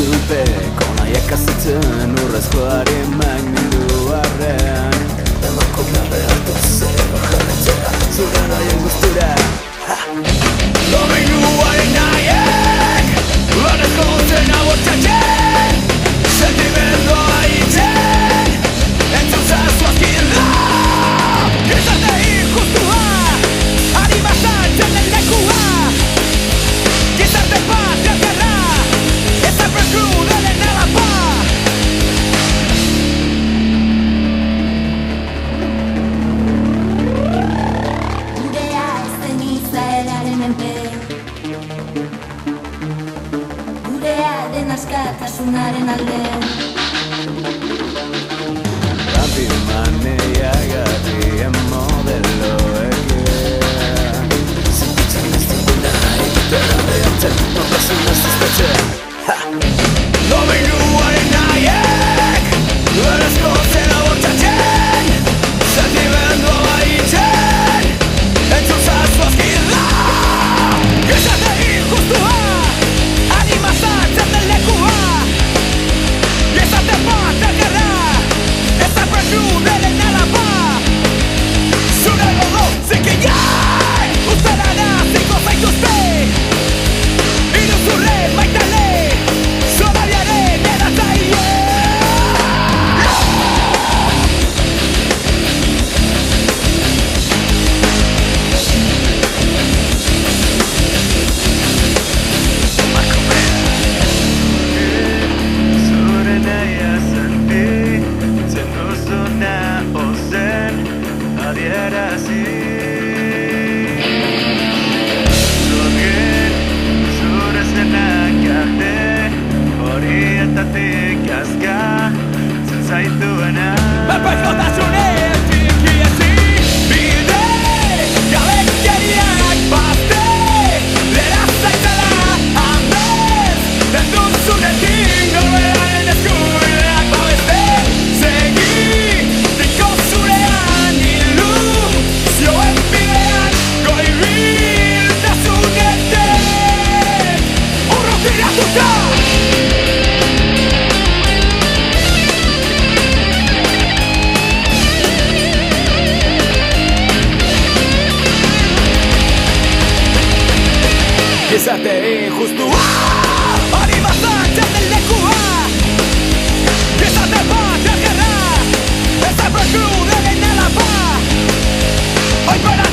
Zupeko nahiak azitzen urrezkoari maindu arrean Emako beharre hartu zero jarretzea zure nahiak guztura Domenguaren nahiak Lanezko zen abortzatzen Sentimendoa hitzen Entzun zazu azkirra Gizarte injustua Anima saltzen den lekua Gizarte patriarkarra Ez aprekrudelen alapa Gurea ez den izaeraren menpe Gurea den askatasunaren alde Manea garrien modeloekin Zintitzen ez duguna egitera behatzen Nortasun ez iztetzen Domenguaren nahiek Berezko zera bortzatzen Sentimendoa hitzen Entzun zazu azkirra Gizarte injustua Anima saltzen den lekua Gizarte patriarkarra Ez aprekrudelen alapa Zure gogo zikiai Uztarara ziko zaituzte Iruzurre maitale Zorabiaren edatzaile Zure nahia sentitzen duzuna ozen adierazi Zogin zure zenak arte horietatik azka zen zaituena Berpaikotasunez txikiezi bide gabekeriak bazte Lera zaitala amez den duzunetik norberaren eskubideak babeste Segi diko zurean iluzioen bidean goibiltasunetek urrutiratuta Gizarte injustua Anima saltzen den lekua Gizarte patriarkarra Ez aprekrudelen alapa Oipera